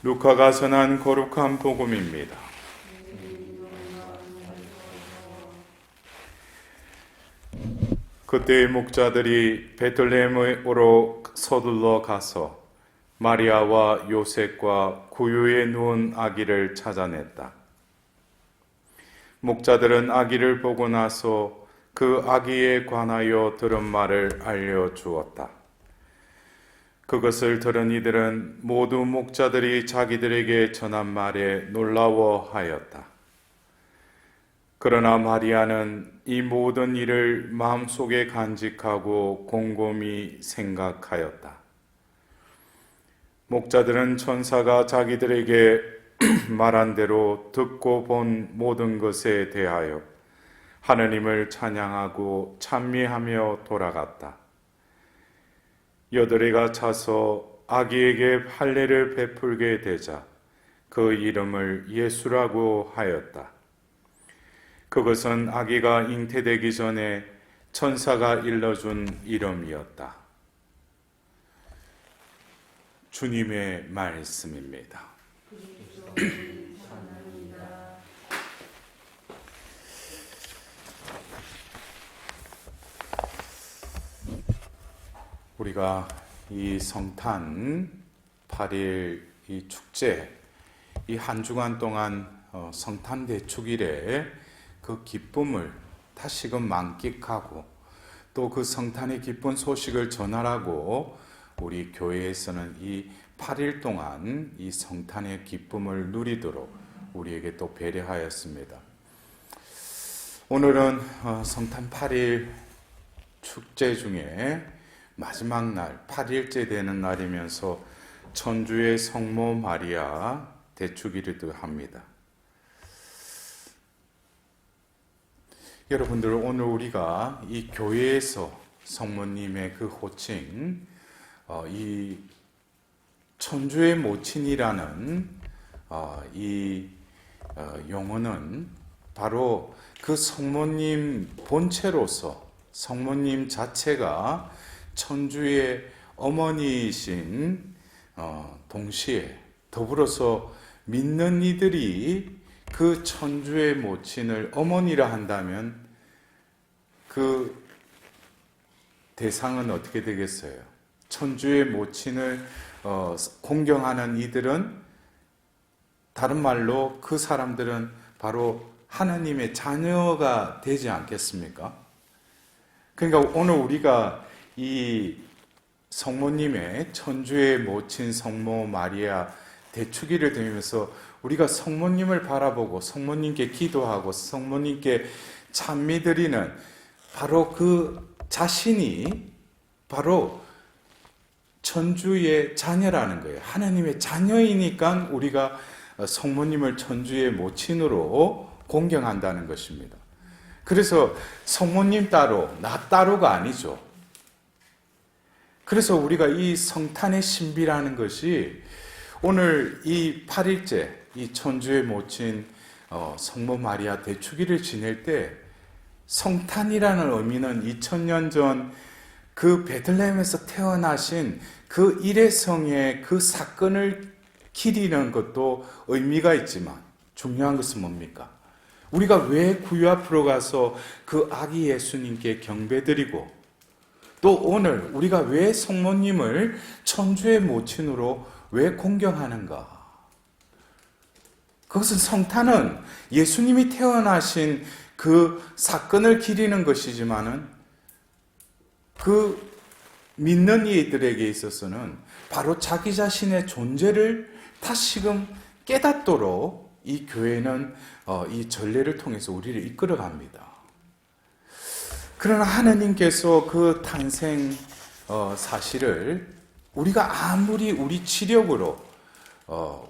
루카가 전한 거룩한 복음입니다. 그때 목자들이 베들레헴으로 서둘러 가서 마리아와 요셉과 구유에 누운 아기를 찾아냈다. 목자들은 아기를 보고 나서 그 아기에 관하여 들은 말을 알려주었다. 그것을 들은 이들은 모두 목자들이 자기들에게 전한 말에 놀라워하였다. 그러나 마리아는 이 모든 일을 마음속에 간직하고 곰곰이 생각하였다. 목자들은 천사가 자기들에게 말한 대로 듣고 본 모든 것에 대하여 하느님을 찬양하고 찬미하며 돌아갔다. 여드레가 차서 아기에게 할례를 베풀게 되자 그 이름을 예수라고 하였다. 그것은 아기가 잉태되기 전에 천사가 일러준 이름이었다. 주님의 말씀입니다. 우리가 이 성탄 8일 이 축제, 이 한 주간 동안 성탄 대축일에 그 기쁨을 다시금 만끽하고 또 그 성탄의 기쁜 소식을 전하라고 우리 교회에서는 이 8일 동안 이 성탄의 기쁨을 누리도록 우리에게 또 배려하였습니다. 오늘은 성탄 8일 축제 중에 마지막 날 8일째 되는 날이면서 천주의 성모 마리아 대축일이기도 합니다. 여러분들, 오늘 우리가 이 교회에서 성모님의 그 호칭, 이 천주의 모친이라는 이 용어는 바로 그 성모님 본체로서 성모님 자체가 천주의 어머니이신 동시에 더불어서 믿는 이들이 그 천주의 모친을 어머니라 한다면 그 대상은 어떻게 되겠어요? 천주의 모친을 공경하는 이들은, 다른 말로 그 사람들은 바로 하나님의 자녀가 되지 않겠습니까? 그러니까 오늘 우리가 이 성모님의 천주의 모친 성모 마리아 대축일을 드리면서 우리가 성모님을 바라보고 성모님께 기도하고 성모님께 찬미드리는 바로 그 자신이 바로 천주의 자녀라는 거예요. 하나님의 자녀이니까 우리가 성모님을 천주의 모친으로 공경한다는 것입니다. 그래서 성모님 따로, 나 따로가 아니죠. 그래서 우리가 이 성탄의 신비라는 것이 오늘 이 8일째 이 천주의 모친 성모 마리아 대축일을 지낼 때 성탄이라는 의미는 2000년 전 그 베들레헴에서 태어나신 그 일회성의 그 사건을 기리는 것도 의미가 있지만 중요한 것은 뭡니까? 우리가 왜 구유 앞으로 가서 그 아기 예수님께 경배드리고 또 오늘 우리가 왜 성모님을 천주의 모친으로 왜 공경하는가? 그것은 성탄은 예수님이 태어나신 그 사건을 기리는 것이지만은 그 믿는 이들에게 있어서는 바로 자기 자신의 존재를 다시금 깨닫도록 이 교회는 이 전례를 통해서 우리를 이끌어갑니다. 그러나 하나님께서 그 탄생 사실을 우리가 아무리 우리 지력으로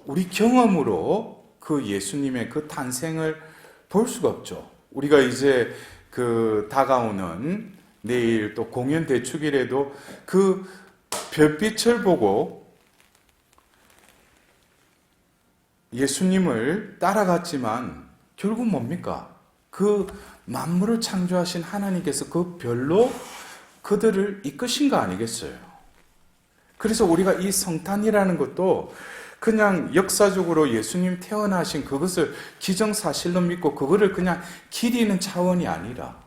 우리 경험으로 그 예수님의 그 탄생을 볼 수가 없죠. 우리가 이제 그 다가오는 내일 또 공연 대축일에도 그 별빛을 보고 예수님을 따라갔지만 결국 뭡니까? 그 만물을 창조하신 하나님께서 그 별로 그들을 이끄신 거 아니겠어요? 그래서 우리가 이 성탄이라는 것도 그냥 역사적으로 예수님 태어나신 그것을 기정사실로 믿고 그거를 그냥 기리는 차원이 아니라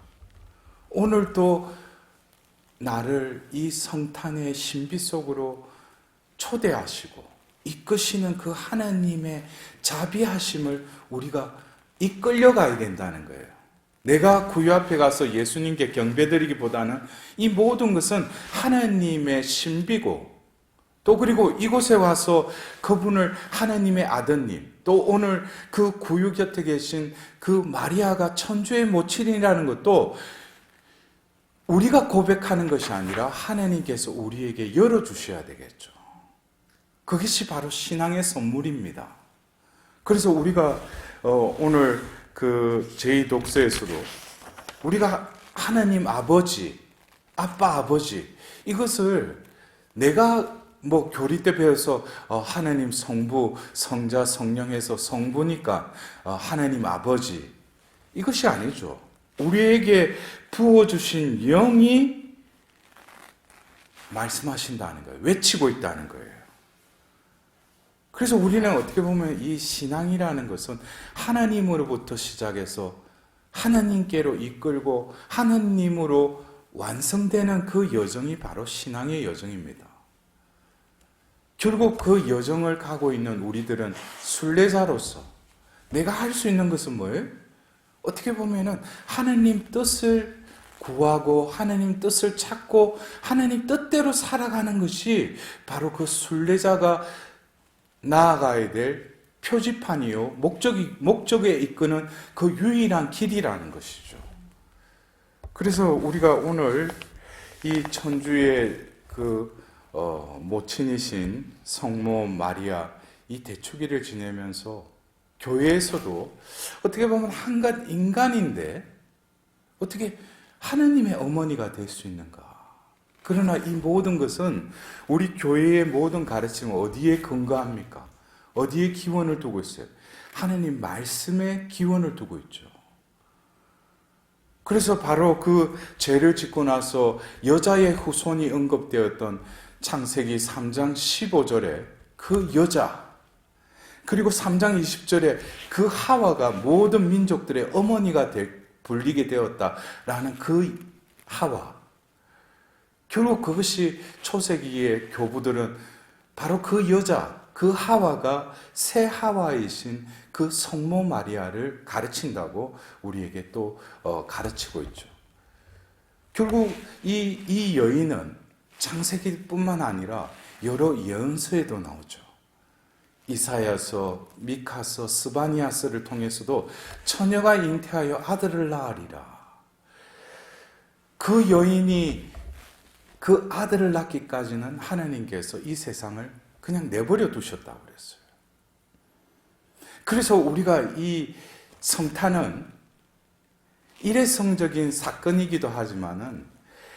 오늘도 나를 이 성탄의 신비 속으로 초대하시고 이끄시는 그 하나님의 자비하심을 우리가 이끌려가야 된다는 거예요. 내가 구유 앞에 가서 예수님께 경배드리기보다는 이 모든 것은 하나님의 신비고 또 그리고 이곳에 와서 그분을 하나님의 아드님 또 오늘 그 구유 곁에 계신 그 마리아가 천주의 모친이라는 것도 우리가 고백하는 것이 아니라 하나님께서 우리에게 열어주셔야 되겠죠. 그것이 바로 신앙의 선물입니다. 그래서 우리가 오늘 그 제2독서에서도 우리가 하나님 아버지, 아빠 아버지 이것을 내가 교리 때 배워서 하나님 성부, 성자, 성령에서 성부니까 하나님 아버지 이것이 아니죠. 우리에게 부어주신 영이 말씀하신다는 거예요. 외치고 있다는 거예요. 그래서 우리는 어떻게 보면 이 신앙이라는 것은 하나님으로부터 시작해서 하나님께로 이끌고 하나님으로 완성되는 그 여정이 바로 신앙의 여정입니다. 결국 그 여정을 가고 있는 우리들은 순례자로서 내가 할 수 있는 것은 뭐예요? 어떻게 보면은 하나님 뜻을 구하고 하나님 뜻을 찾고 하나님 뜻대로 살아가는 것이 바로 그 순례자가 나아가야 될 표지판이요 목적에 이끄는 그 유일한 길이라는 것이죠. 그래서 우리가 오늘 이 천주의 그 모친이신 성모 마리아 이 대축일을 지내면서 교회에서도 어떻게 보면 한갓 인간인데 어떻게 하느님의 어머니가 될 수 있는가? 그러나 이 모든 것은 우리 교회의 모든 가르침은 어디에 근거합니까? 어디에 기원을 두고 있어요? 하느님 말씀에 기원을 두고 있죠. 그래서 바로 그 죄를 짓고 나서 여자의 후손이 언급되었던 창세기 3장 15절에 그 여자 그리고 3장 20절에 그 하와가 모든 민족들의 어머니가 불리게 되었다라는 그 하와. 결국 그것이 초세기의 교부들은 바로 그 여자, 그 하와가 새 하와이신 그 성모 마리아를 가르친다고 우리에게 또 가르치고 있죠. 결국 이 여인은 창세기뿐만 아니라 여러 예언서에도 나오죠. 이사야서, 미카서, 스바니아서를 통해서도 처녀가 잉태하여 아들을 낳으리라. 그 여인이 그 아들을 낳기까지는 하나님께서 이 세상을 그냥 내버려 두셨다고 그랬어요. 그래서 우리가 이 성탄은 일회성적인 사건이기도 하지만은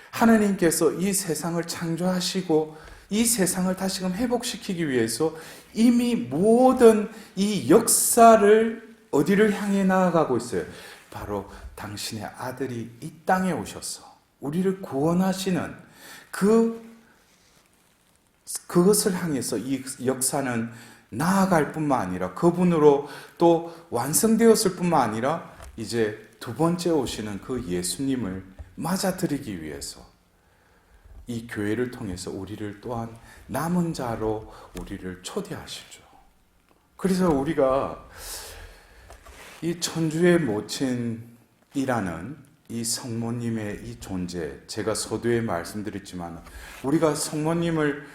하나님께서 이 세상을 창조하시고 이 세상을 다시금 회복시키기 위해서 이미 모든 이 역사를 어디를 향해 나아가고 있어요? 바로 당신의 아들이 이 땅에 오셔서 우리를 구원하시는 그것을 향해서 이 역사는 나아갈 뿐만 아니라 그분으로 또 완성되었을 뿐만 아니라 이제 두 번째 오시는 그 예수님을 맞아들이기 위해서 이 교회를 통해서 우리를 또한 남은 자로 우리를 초대하시죠. 그래서 우리가 이 천주의 모친이라는 이 성모님의 이 존재, 제가 서두에 말씀드렸지만 우리가 성모님을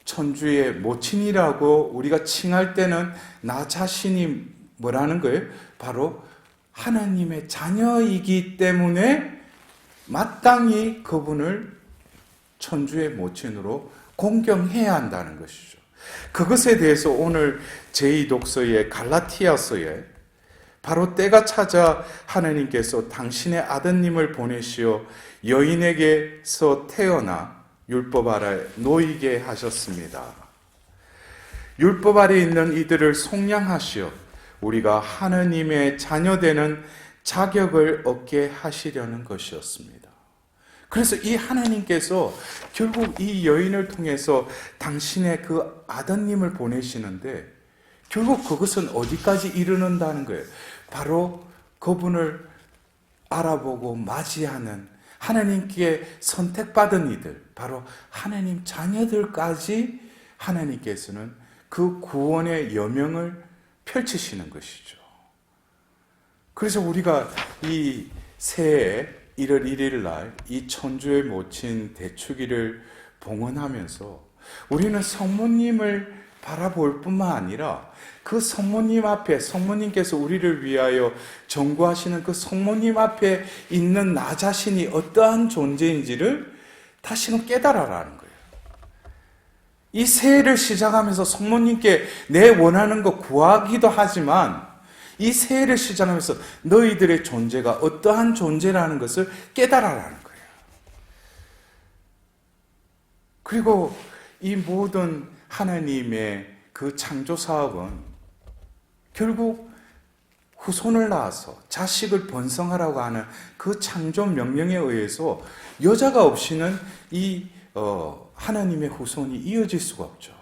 천주의 모친이라고 우리가 칭할 때는 나 자신이 뭐라는 거예요? 바로 하나님의 자녀이기 때문에 마땅히 그분을 천주의 모친으로 공경해야 한다는 것이죠. 그것에 대해서 오늘 제2독서의 갈라티아서에 바로 때가 찾아 하나님께서 당신의 아드님을 보내시어 여인에게서 태어나 율법 아래 놓이게 하셨습니다. 율법 아래 있는 이들을 속량하시어 우리가 하나님의 자녀되는 자격을 얻게 하시려는 것이었습니다. 그래서 이 하나님께서 결국 이 여인을 통해서 당신의 그 아드님을 보내시는데 결국 그것은 어디까지 이르는다는 거예요. 바로 그분을 알아보고 맞이하는 하나님께 선택받은 이들, 바로 하나님 자녀들까지 하나님께서는 그 구원의 여명을 펼치시는 것이죠. 그래서 우리가 이 새해 1월 1일 날 이 천주의 모친 대축일을 봉헌하면서 우리는 성모님을 바라볼 뿐만 아니라 그 성모님 앞에, 성모님께서 우리를 위하여 전구하시는 그 성모님 앞에 있는 나 자신이 어떠한 존재인지를 다시금 깨달아라는 거예요. 이 새해를 시작하면서 성모님께 내 원하는 거 구하기도 하지만 이 새해를 시작하면서 너희들의 존재가 어떠한 존재라는 것을 깨달아라는 거예요. 그리고 이 모든 하나님의 그 창조 사업은 결국 후손을 낳아서 자식을 번성하라고 하는 그 창조 명령에 의해서 여자가 없이는 이 하나님의 후손이 이어질 수가 없죠.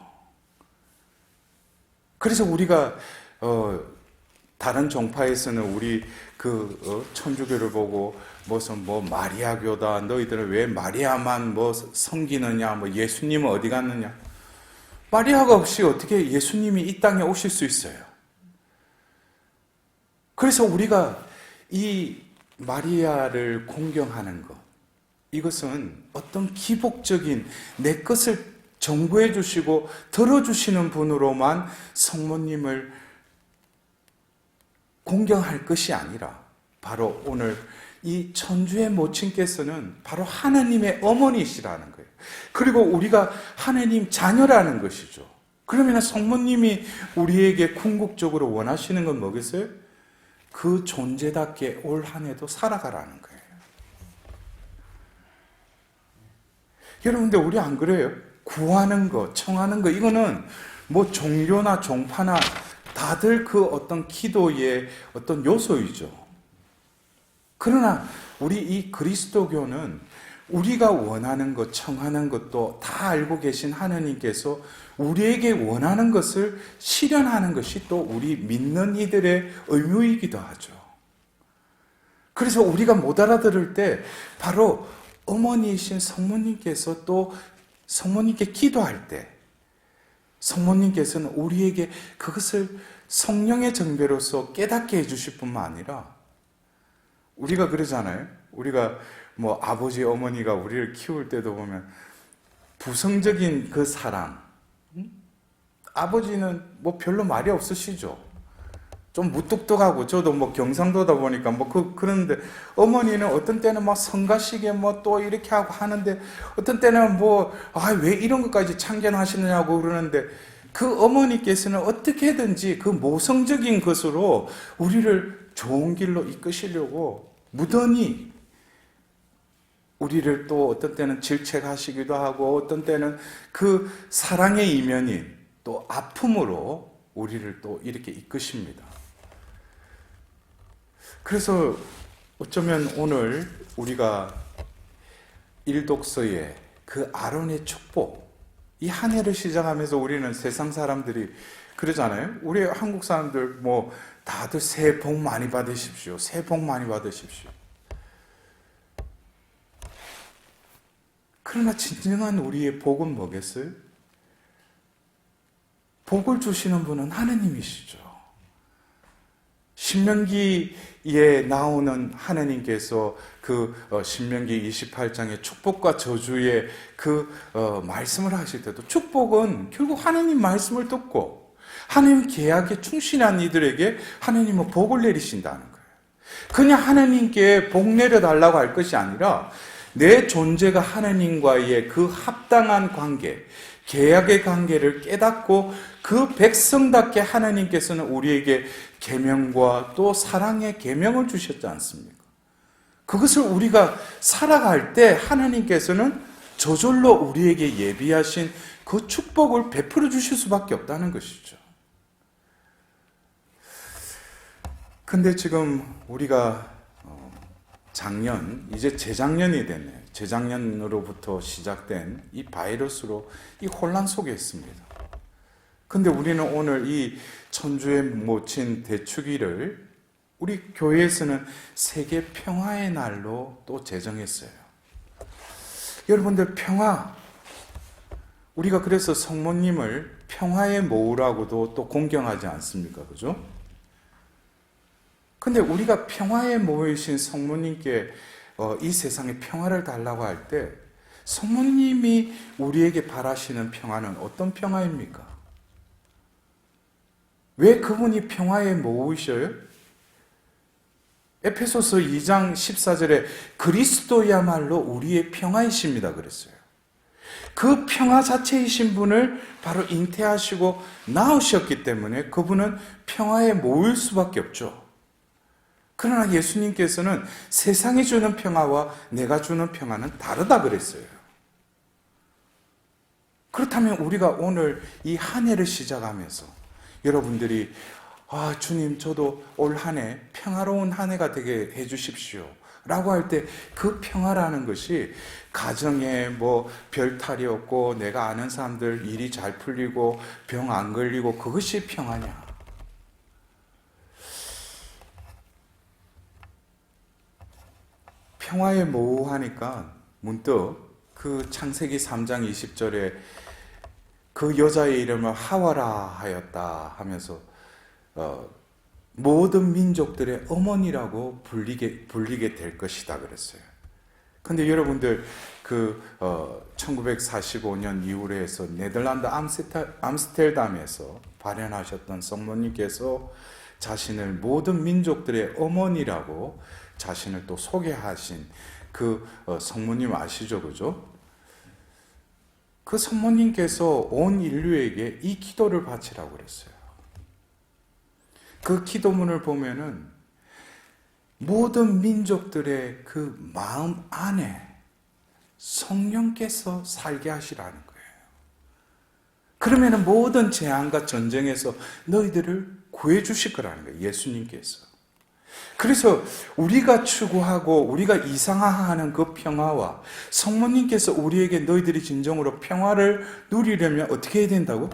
그래서 우리가 다른 종파에서는 우리 천주교를 보고 무슨 마리아교다, 너희들은 왜 마리아만 섬기느냐, 예수님은 어디 갔느냐. 마리아가 없이 어떻게 예수님이 이 땅에 오실 수 있어요? 그래서 우리가 이 마리아를 공경하는 것, 이것은 어떤 기복적인 내 것을 정구해 주시고 들어주시는 분으로만 성모님을 공경할 것이 아니라 바로 오늘 이 천주의 모친께서는 바로 하나님의 어머니시라는 거예요. 그리고 우리가 하나님 자녀라는 것이죠. 그러면 성모님이 우리에게 궁극적으로 원하시는 건 뭐겠어요? 그 존재답게 올 한 해도 살아가라는 거예요. 여러분들 우리 안 그래요? 구하는 거, 청하는 거, 이거는 종교나 종파나 다들 그 어떤 기도의 어떤 요소이죠. 그러나 우리 이 그리스도교는 우리가 원하는 것, 청하는 것도 다 알고 계신 하나님께서 우리에게 원하는 것을 실현하는 것이 또 우리 믿는 이들의 의무이기도 하죠. 그래서 우리가 못 알아들을 때 바로 어머니이신 성모님께서 또 성모님께 기도할 때 성모님께서는 우리에게 그것을 성령의 정배로서 깨닫게 해주실 뿐만 아니라 우리가 그러잖아요. 우리가 아버지, 어머니가 우리를 키울 때도 보면 부성적인 그 사랑. 아버지는 별로 말이 없으시죠. 좀 무뚝뚝하고 저도 경상도다 보니까 그런데 어머니는 어떤 때는 성가시게 또 이렇게 하고 하는데 어떤 때는 왜 이런 것까지 참견하시느냐고 그러는데 그 어머니께서는 어떻게든지 그 모성적인 것으로 우리를 좋은 길로 이끄시려고 무던히 우리를 또 어떤 때는 질책하시기도 하고 어떤 때는 그 사랑의 이면인 또 아픔으로 우리를 또 이렇게 이끄십니다. 그래서 어쩌면 오늘 우리가 일독서의 그 아론의 축복, 이 한 해를 시작하면서 우리는 세상 사람들이 그러잖아요. 우리 한국 사람들 다들 새해 복 많이 받으십시오. 새해 복 많이 받으십시오. 그러나 진정한 우리의 복은 뭐겠어요? 복을 주시는 분은 하나님이시죠. 신명기에 나오는 하나님께서 신명기 28장의 축복과 저주의 말씀을 하실 때도 축복은 결국 하나님 말씀을 듣고 하나님 계약에 충실한 이들에게 하나님은 복을 내리신다는 거예요. 그냥 하나님께 복 내려달라고 할 것이 아니라 내 존재가 하나님과의 그 합당한 관계, 계약의 관계를 깨닫고 그 백성답게 하나님께서는 우리에게 계명과 또 사랑의 계명을 주셨지 않습니까? 그것을 우리가 살아갈 때 하나님께서는 저절로 우리에게 예비하신 그 축복을 베풀어 주실 수밖에 없다는 것이죠. 근데 지금 우리가 작년, 이제 재작년이 됐네요. 재작년으로부터 시작된 이 바이러스로 이 혼란 속에 있습니다. 근데 우리는 오늘 이 천주의 모친 대축일을 우리 교회에서는 세계 평화의 날로 또 제정했어요. 여러분들 평화, 우리가 그래서 성모님을 평화의 모우라고도 또 공경하지 않습니까? 그죠? 근데 우리가 평화의 모이신 성모님께 이 세상에 평화를 달라고 할 때 성모님이 우리에게 바라시는 평화는 어떤 평화입니까? 왜 그분이 평화에 모으셔요? 에페소서 2장 14절에 그리스도야말로 우리의 평화이십니다 그랬어요. 그 평화 자체이신 분을 바로 잉태하시고 낳으셨기 때문에 그분은 평화에 모일 수밖에 없죠. 그러나 예수님께서는 세상이 주는 평화와 내가 주는 평화는 다르다 그랬어요. 그렇다면 우리가 오늘 이 한 해를 시작하면서 여러분들이 주님 저도 올 한 해 평화로운 한 해가 되게 해 주십시오 라고 할 때 그 평화라는 것이 가정에 뭐 별탈이 없고 내가 아는 사람들 일이 잘 풀리고 병 안 걸리고 그것이 평화냐? 평화에 모호하니까 문득 그 창세기 3장 20절에 그 여자의 이름을 하와라 하였다 하면서 모든 민족들의 어머니라고 불리게 될 것이다 그랬어요. 근데 여러분들 1945년 이후로 해서 네덜란드 암스테르담에서 발현하셨던 성모님께서 자신을 모든 민족들의 어머니라고 자신을 또 소개하신 그 성모님 아시죠? 그죠? 그 성모님께서 온 인류에게 이 기도를 바치라고 그랬어요. 그 기도문을 보면은 모든 민족들의 그 마음 안에 성령께서 살게 하시라는 거예요. 그러면은 모든 재앙과 전쟁에서 너희들을 구해 주실 거라는 거예요. 예수님께서. 그래서 우리가 추구하고 우리가 이상화하는 그 평화와 성모님께서 우리에게 너희들이 진정으로 평화를 누리려면 어떻게 해야 된다고?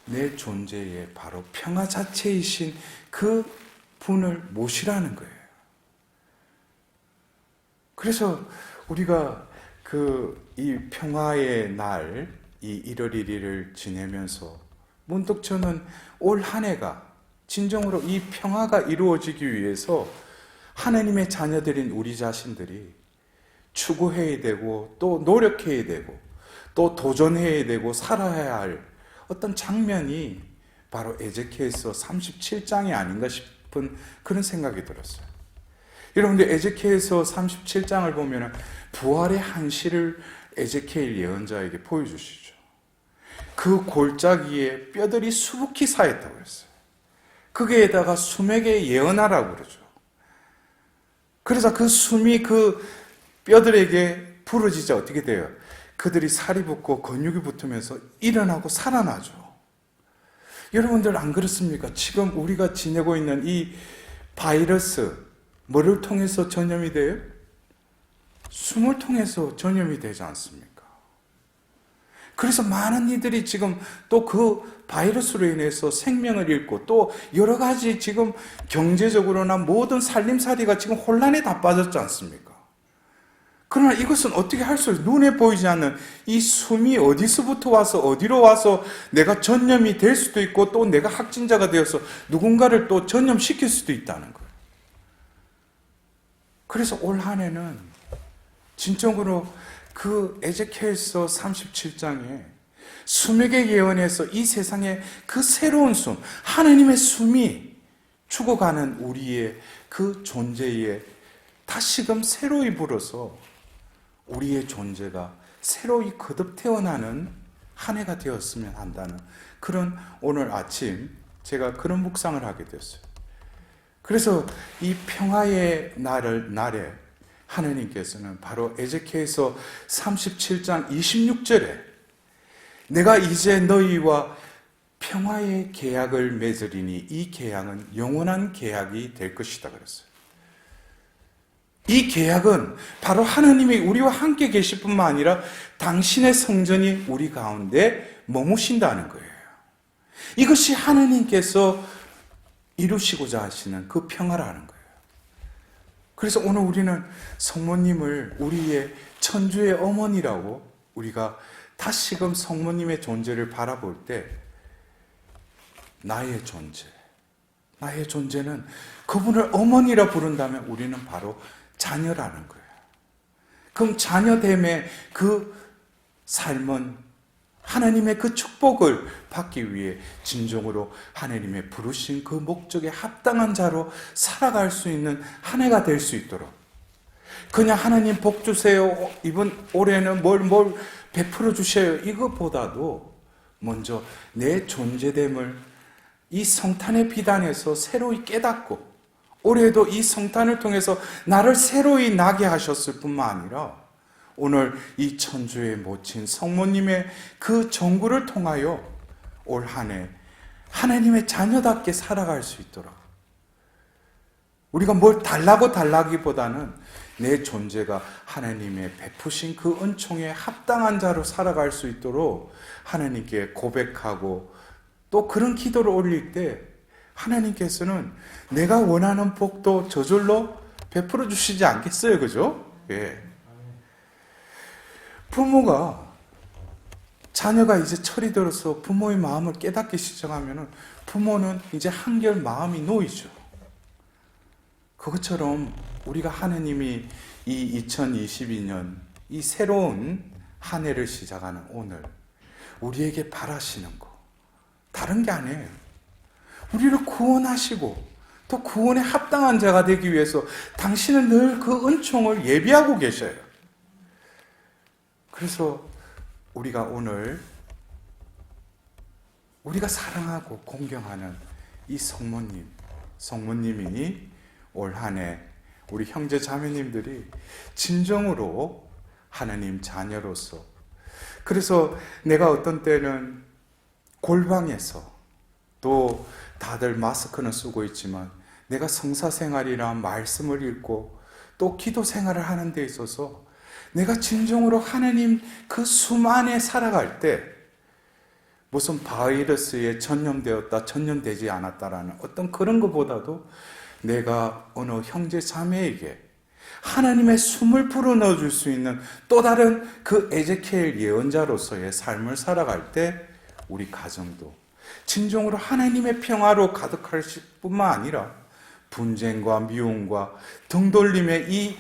내 존재에 바로 평화 자체이신 그 분을 모시라는 거예요. 그래서 우리가 이 평화의 날, 이 1월 1일을 지내면서 문득 저는 올 한 해가 진정으로 이 평화가 이루어지기 위해서 하나님의 자녀들인 우리 자신들이 추구해야 되고 또 노력해야 되고 또 도전해야 되고 살아야 할 어떤 장면이 바로 에제키엘서 37장이 아닌가 싶은 그런 생각이 들었어요. 여러분들 에제키엘서 37장을 보면 부활의 한시를 에제키엘 예언자에게 보여주시죠. 그 골짜기에 뼈들이 수북히 쌓였다고 했어요. 거기에다가 숨에게 예언하라고 그러죠. 그래서 그 숨이 그 뼈들에게 부러지자 어떻게 돼요? 그들이 살이 붙고 근육이 붙으면서 일어나고 살아나죠. 여러분들 안 그렇습니까? 지금 우리가 지내고 있는 이 바이러스 뭐를 통해서 전염이 돼요? 숨을 통해서 전염이 되지 않습니까? 그래서 많은 이들이 지금 또 그 바이러스로 인해서 생명을 잃고 또 여러 가지 지금 경제적으로나 모든 살림살이가 지금 혼란에 다 빠졌지 않습니까? 그러나 이것은 어떻게 할 수 없어요. 눈에 보이지 않는 이 숨이 어디서부터 와서 어디로 와서 내가 전염이 될 수도 있고 또 내가 확진자가 되어서 누군가를 또 전염시킬 수도 있다는 거예요. 그래서 올 한 해는 진정으로 그 에제키엘서 37장에 숨에게 예언해서 이 세상에 그 새로운 숨, 하나님의 숨이 죽어가는 우리의 그 존재에 다시금 새로이 불어서 우리의 존재가 새로이 거듭 태어나는 한 해가 되었으면 한다는 그런 오늘 아침 제가 그런 묵상을 하게 됐어요. 그래서 이 평화의 날에 하나님께서는 바로 에제키엘서 37장 26절에 내가 이제 너희와 평화의 계약을 맺으리니 이 계약은 영원한 계약이 될 것이다 그랬어요. 이 계약은 바로 하나님이 우리와 함께 계실 뿐만 아니라 당신의 성전이 우리 가운데 머무신다는 거예요. 이것이 하나님께서 이루시고자 하시는 그 평화라는 거예요. 그래서 오늘 우리는 성모님을 우리의 천주의 어머니라고 우리가 다시금 성모님의 존재를 바라볼 때 나의 존재는 그분을 어머니라 부른다면 우리는 바로 자녀라는 거예요. 그럼 자녀됨의 그 삶은 하나님의 그 축복을 받기 위해 진정으로 하나님의 부르신 그 목적에 합당한 자로 살아갈 수 있는 한 해가 될 수 있도록, 그냥 하나님 복 주세요, 이번 올해는 뭘 베풀어 주셔요, 이것보다도 먼저 내 존재됨을 이 성탄의 비단에서 새로이 깨닫고, 올해도 이 성탄을 통해서 나를 새로이 나게 하셨을 뿐만 아니라 오늘 이 천주의 모친 성모님의 그 정구를 통하여 올 한 해 하나님의 자녀답게 살아갈 수 있도록, 우리가 뭘 달라기보다는 내 존재가 하나님의 베푸신 그 은총에 합당한 자로 살아갈 수 있도록 하나님께 고백하고 또 그런 기도를 올릴 때 하나님께서는 내가 원하는 복도 저절로 베풀어 주시지 않겠어요? 그죠? 예. 부모가, 자녀가 이제 철이 들어서 부모의 마음을 깨닫기 시작하면 부모는 이제 한결 마음이 놓이죠. 그것처럼 우리가 하느님이 이 2022년 이 새로운 한 해를 시작하는 오늘 우리에게 바라시는 거 다른 게 아니에요. 우리를 구원하시고 또 구원에 합당한 자가 되기 위해서 당신은 늘 그 은총을 예비하고 계셔요. 그래서 우리가 오늘 우리가 사랑하고 공경하는 이 성모님이 올 한 해 우리 형제 자매님들이 진정으로 하나님 자녀로서, 그래서 내가 어떤 때는 골방에서 또 다들 마스크는 쓰고 있지만 내가 성사생활이란 말씀을 읽고 또 기도 생활을 하는 데 있어서 내가 진정으로 하나님 그 숨 안에 살아갈 때 무슨 바이러스에 전염되지 않았다라는 어떤 그런 것보다도 내가 어느 형제 자매에게 하나님의 숨을 불어넣어 줄 수 있는 또 다른 그 에제키엘 예언자로서의 삶을 살아갈 때 우리 가정도 진정으로 하나님의 평화로 가득할 뿐만 아니라 분쟁과 미움과 등돌림의 이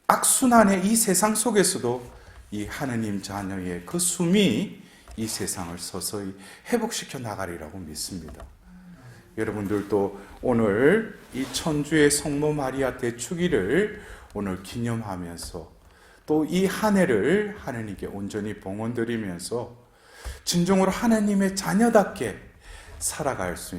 악순환의 이 세상 속에서도 이 하나님 자녀의 그 숨이 이 세상을 서서히 회복시켜 나가리라고 믿습니다. 여러분들도 오늘 이 천주의 성모 마리아 대축일을 오늘 기념하면서 또 이 한 해를 하나님께 온전히 봉헌드리면서 진정으로 하나님의 자녀답게 살아갈 수